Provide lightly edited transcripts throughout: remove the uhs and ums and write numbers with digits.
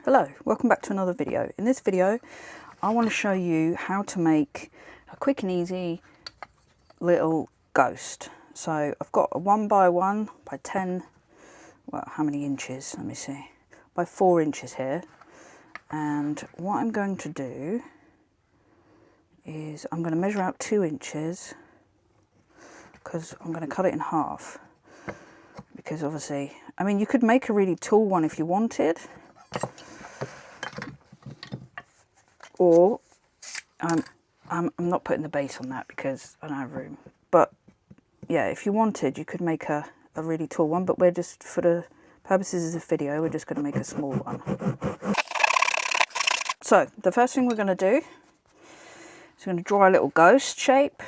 Hello, welcome back to another video. In this video I want to show you how to make a quick and easy little ghost. So I've got a 1 by 1 by 10, well, how many inches, let me see, by 4 inches here. And what I'm going to do is I'm going to measure out 2 inches because I'm going to cut it in half, because obviously, I mean, you could make a really tall one if you wanted, or I'm not putting the base on that because I don't have room. But yeah, if you wanted, you could make a really tall one, but we're just, for the purposes of this video, we're just going to make a small one. So the first thing we're going to do is we're going to draw a little ghost shape.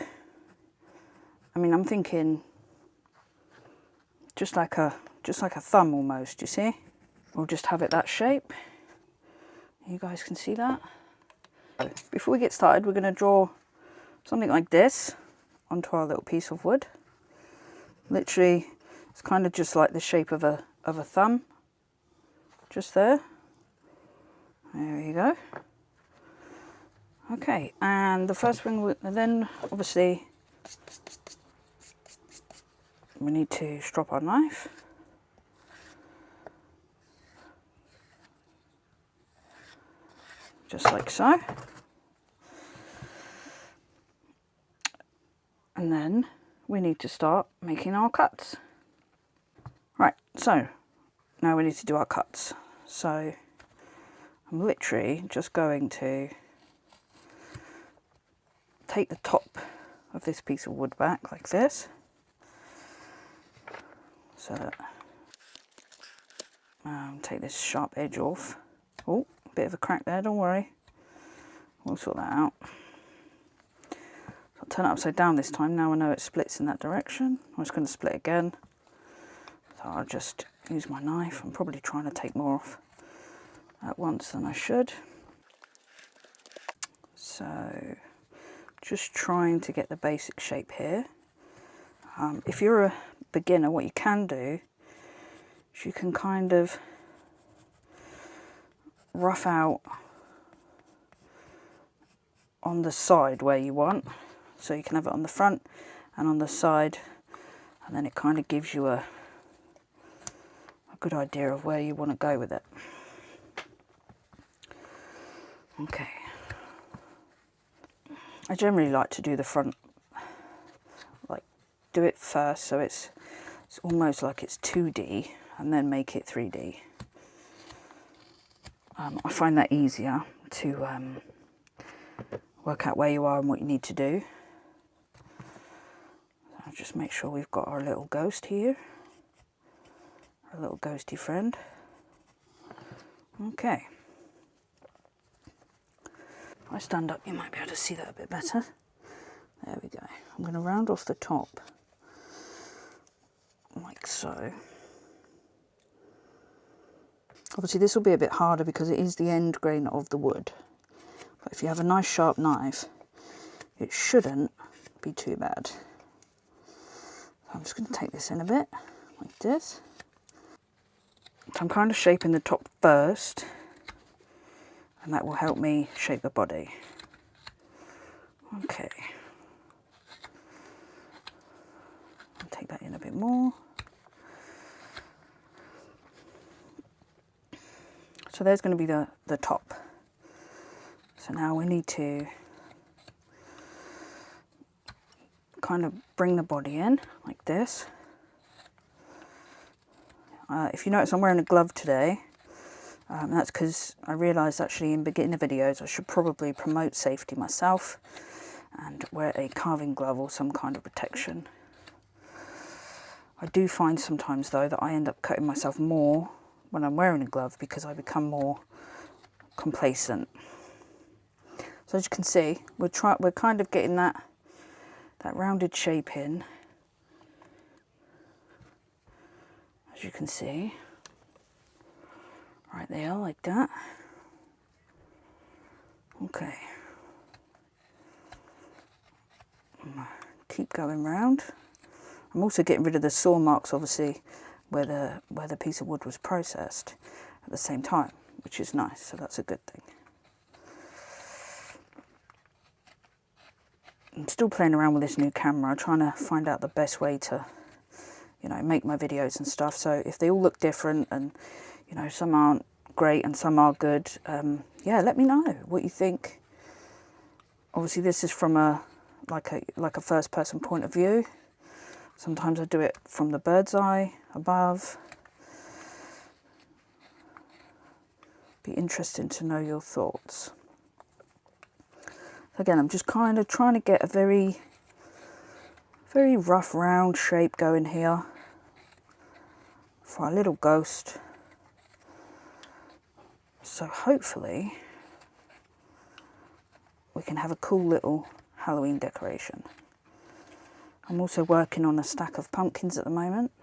I mean, I'm thinking just like a thumb almost, you see? We'll just have it that shape. You guys can see that. Before we get started, we're going to draw something like this onto our little piece of wood. Literally, it's kind of just like the shape of a thumb, just there. There you go. Okay, and the first thing, then obviously we need to strop our knife. Just like so. And then we need to start making our cuts. Right, so now we need to do our cuts. So I'm literally just going to take the top of this piece of wood back like this. So take this sharp edge off. Oh, bit of a crack there, don't worry. We'll sort that out. I'll turn it upside down this time. Now I know it splits in that direction. I'm just going to split again. So I'll just use my knife. I'm probably trying to take more off at once than I should. So just trying to get the basic shape here. If you're a beginner, what you can do is you can kind of rough out on the side where you want, so you can have it on the front and on the side, and then it kind of gives you a good idea of where you want to go with it. Okay, I generally like to do the front, like do it first so it's almost like it's 2D and then make it 3D. I find that easier to work out where you are and what you need to do. So just make sure we've got our little ghost here, our little ghosty friend. Okay. If I stand up, you might be able to see that a bit better. There we go. I'm going to round off the top like so. Obviously this will be a bit harder because it is the end grain of the wood. But if you have a nice sharp knife, it shouldn't be too bad. So I'm just going to take this in a bit, like this. So I'm kind of shaping the top first, and that will help me shape the body. Okay. I'll take that in a bit more. So there's going to be the top. So now we need to kind of bring the body in like this. If you notice, I'm wearing a glove today. That's because I realised actually in beginner videos I should probably promote safety myself and wear a carving glove or some kind of protection. I do find sometimes though that I end up cutting myself more when I'm wearing a glove because I become more complacent. So as you can see, we're kind of getting that rounded shape in, as you can see, right there, like that. Okay. Keep going round. I'm also getting rid of the saw marks, obviously, where the piece of wood was processed at the same time, which is nice, so that's a good thing. I'm still playing around with this new camera, trying to find out the best way to, you know, make my videos and stuff. So if they all look different and, you know, some aren't great and some are good, yeah, let me know what you think. Obviously this is from a first person point of view. Sometimes I do it from the bird's eye above. Be interesting to know your thoughts. Again, I'm just kind of trying to get a very rough round shape going here for our little ghost. So hopefully we can have a cool little Halloween decoration. I'm also working on a stack of pumpkins at the moment.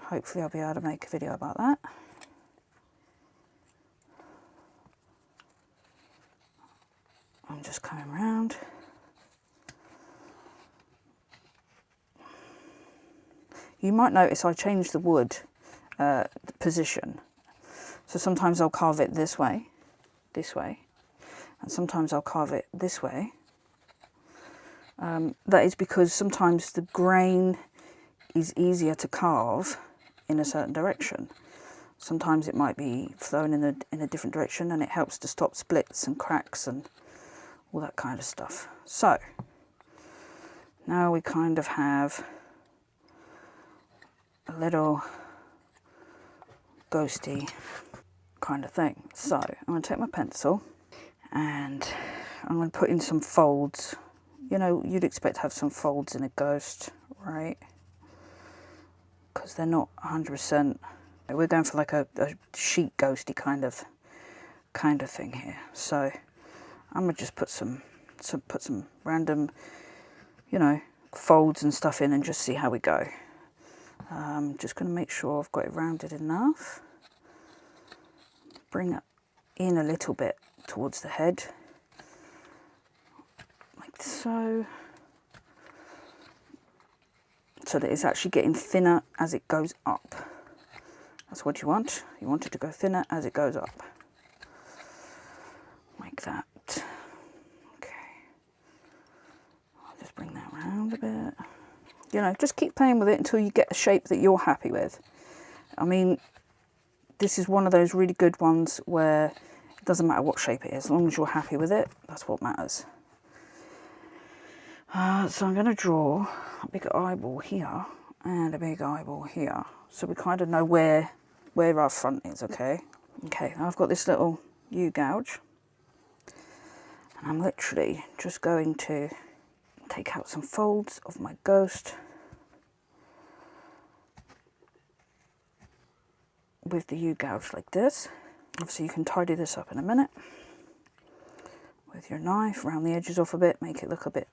Hopefully I'll be able to make a video about that. I'm just coming round. You might notice I changed the wood position. So sometimes I'll carve it this way, and sometimes I'll carve it this way. That is because sometimes the grain is easier to carve in a certain direction. Sometimes it might be flowing in a different direction, and it helps to stop splits and cracks and all that kind of stuff. So now we kind of have a little ghosty kind of thing. So I'm going to take my pencil and I'm going to put in some folds. You know, you'd expect to have some folds in a ghost, right? Because they're not 100%. We're going for like a sheet ghosty kind of thing here. So I'm gonna just put some random, you know, folds and stuff in and just see how we go. Just gonna make sure I've got it rounded enough. Bring it in a little bit towards the head, like so, so that it's actually getting thinner as it goes up. That's what you want. You want it to go thinner as it goes up, like that. Bring that round a bit. You know, just keep playing with it until you get a shape that you're happy with. I mean, this is one of those really good ones where it doesn't matter what shape it is, as long as you're happy with it, that's what matters. So I'm going to draw a big eyeball here and a big eyeball here, so we kind of know where our front is, okay? Okay, now I've got this little U-gouge, and I'm literally just going to take out some folds of my ghost with the U-gouge like this. Obviously you can tidy this up in a minute with your knife, round the edges off a bit, make it look a bit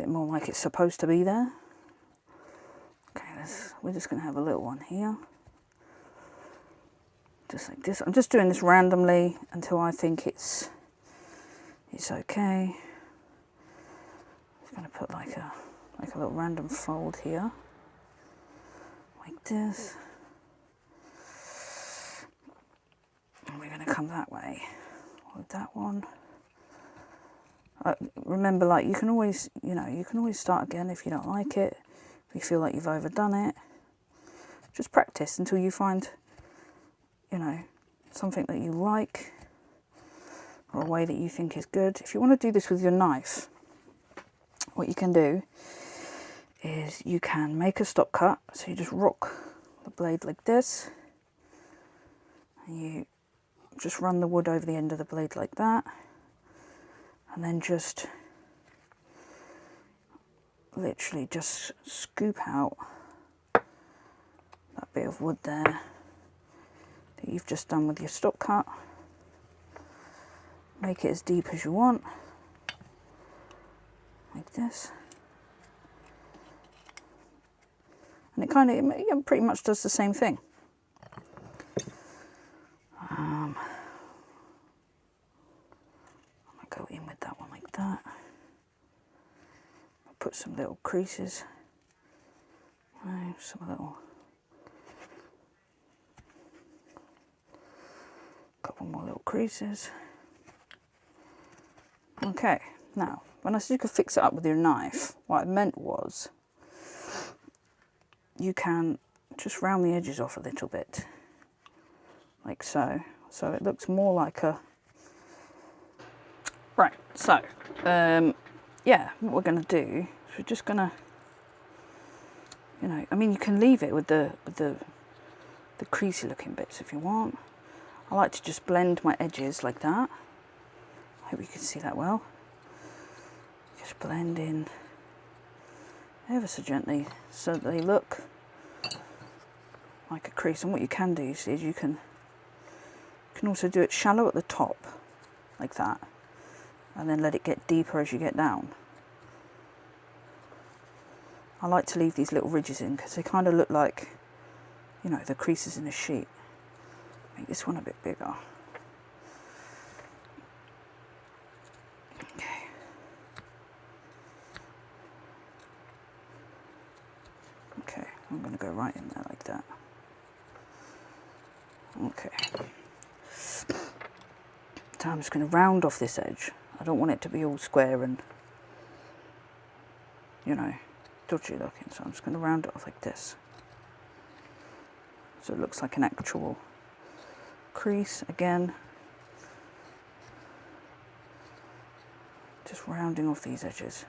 more like it's supposed to be there. Okay, we're just going to have a little one here, just like this. I'm just doing this randomly until I think it's okay. I'm going to put like a little random fold here, like this, and we're going to come that way with that one. Remember, like, you can always start again if you don't like it, if you feel like you've overdone it. Just practice until you find, you know, something that you like or a way that you think is good. If you want to do this with your knife, what you can do is you can make a stop cut. So you just rock the blade like this, and you just run the wood over the end of the blade like that, and then just literally just scoop out that bit of wood there that you've just done with your stop cut. Make it as deep as you want, like this, and it pretty much does the same thing. I'm gonna go in with that one like that. Put some little creases, some little A couple more little creases. Okay, now, when I said you could fix it up with your knife, what I meant was you can just round the edges off a little bit, like so. So it looks more like a... Right, so, yeah, what we're going to do is we're just going to, you know, I mean, you can leave it with the creasy looking bits if you want. I like to just blend my edges like that. I hope you can see that well. Just blend in ever so gently so that they look like a crease. And what you can do, you see, is you can also do it shallow at the top, like that, and then let it get deeper as you get down. I like to leave these little ridges in because they kind of look like, you know, the creases in a sheet. Make this one a bit bigger. Okay. Okay, I'm going to go right in there like that. Okay. So I'm just going to round off this edge. I don't want it to be all square and, you know, dodgy looking. So I'm just going to round it off like this. So it looks like an actual crease again. Just rounding off these edges.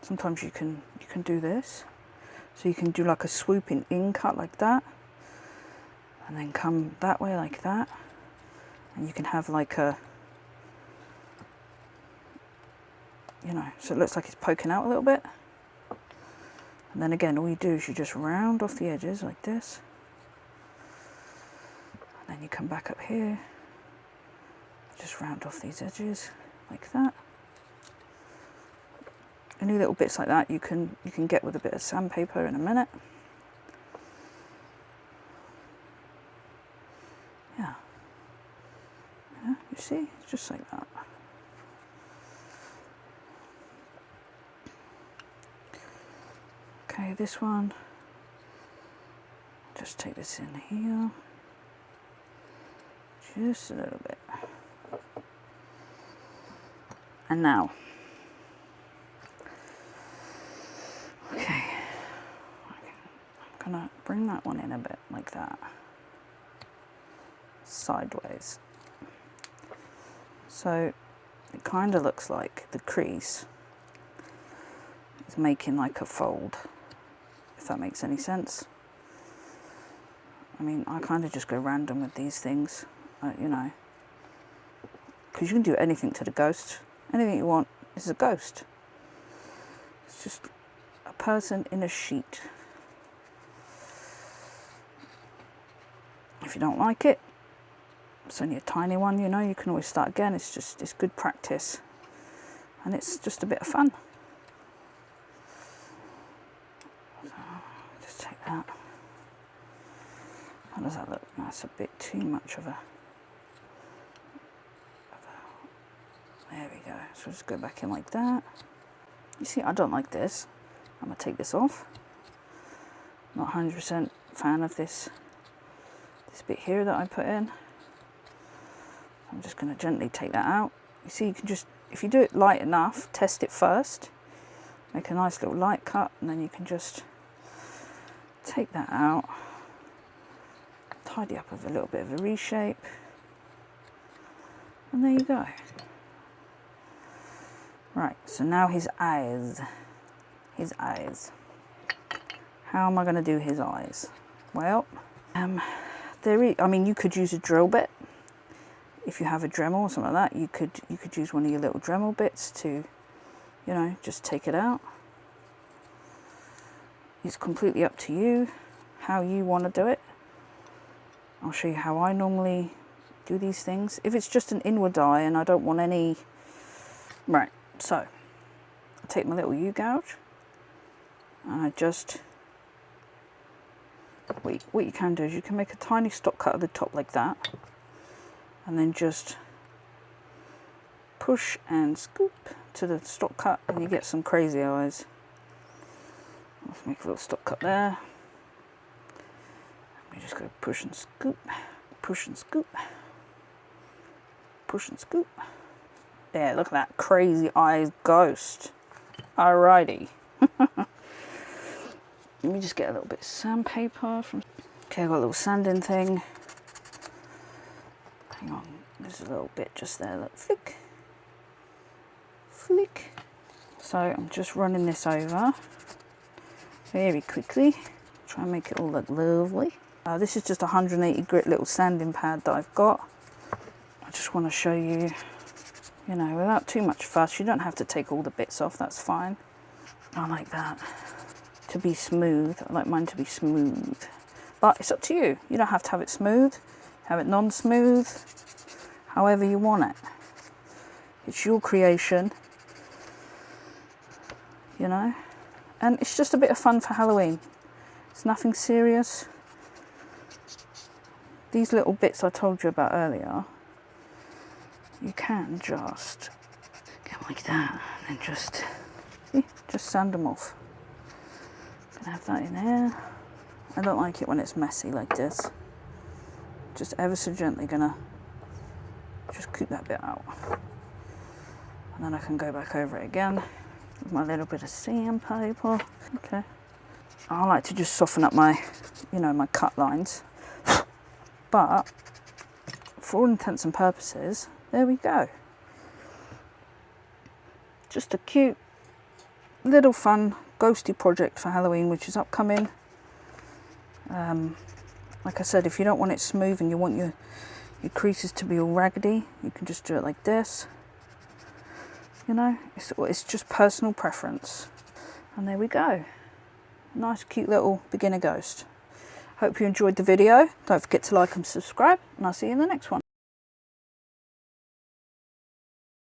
Sometimes you can do this. So you can do like a swooping in cut like that. And then come that way like that. And you can have like a, you know, so it looks like it's poking out a little bit. And then again, all you do is you just round off the edges like this. And then you come back up here. Just round off these edges like that. Any little bits like that you can get with a bit of sandpaper in a minute. Yeah. Yeah, you see, it's just like that. Okay, this one, just take this in here, just a little bit. And now, okay, I'm gonna bring that one in a bit like that, sideways. So it kind of looks like the crease is making like a fold, if that makes any sense. I mean, I kind of just go random with these things, you know, because you can do anything to the ghost. Anything you want is a ghost. It's just a person in a sheet. If you don't like it, it's only a tiny one, you know, you can always start again. It's good practice. And it's just a bit of fun. So, just take that. How does that look? That's a bit too much of a... There we go. So just go back in like that. You see, I don't like this. I'm going to take this off. Not 100% fan of this bit here that I put in. I'm just going to gently take that out. You see, you can just, if you do it light enough, test it first. Make a nice little light cut, and then you can just take that out. Tidy up with a little bit of a reshape. And there you go. Right, so now his eyes. His eyes. How am I going to do his eyes? Well, I mean, you could use a drill bit. If you have a Dremel or something like that, you could use one of your little Dremel bits to, you know, just take it out. It's completely up to you how you want to do it. I'll show you how I normally do these things. If it's just an inward eye and I don't want any... Right, so I take my little U-gouge and I just... What you can do is you can make a tiny stock cut at the top like that, and then just push and scoop to the stock cut, and you get some crazy eyes. Let's make a little stock cut there. You just go push and scoop, push and scoop, push and scoop. Yeah, look at that crazy eyes ghost. Alrighty. Let me just get a little bit of sandpaper from. Okay, I've got a little sanding thing. Hang on, there's a little bit just there. Look, flick, flick. So I'm just running this over very quickly. Try and make it all look lovely. This is just a 180 grit little sanding pad that I've got. I just want to show you, you know, without too much fuss. You don't have to take all the bits off, that's fine. I like that to be smooth. I like mine to be smooth. But it's up to you. You don't have to have it smooth. Have it non-smooth. However you want it. It's your creation. You know? And it's just a bit of fun for Halloween. It's nothing serious. These little bits I told you about earlier, you can just go like that and then just sand them off. Gonna have that in there. I don't like it when it's messy like this. Just ever so gently gonna just keep that bit out. And then I can go back over it again with my little bit of sandpaper. Okay. I like to just soften up my, you know, my cut lines. But for all intents and purposes, there we go. Just a cute little fun ghosty project for Halloween, which is upcoming. Like I said, if you don't want it smooth and you want your creases to be all raggedy, you can just do it like this. You know, it's just personal preference. And there we go. Nice cute little beginner ghost. Hope you enjoyed the video. Don't forget to like and subscribe, and I'll see you in the next one.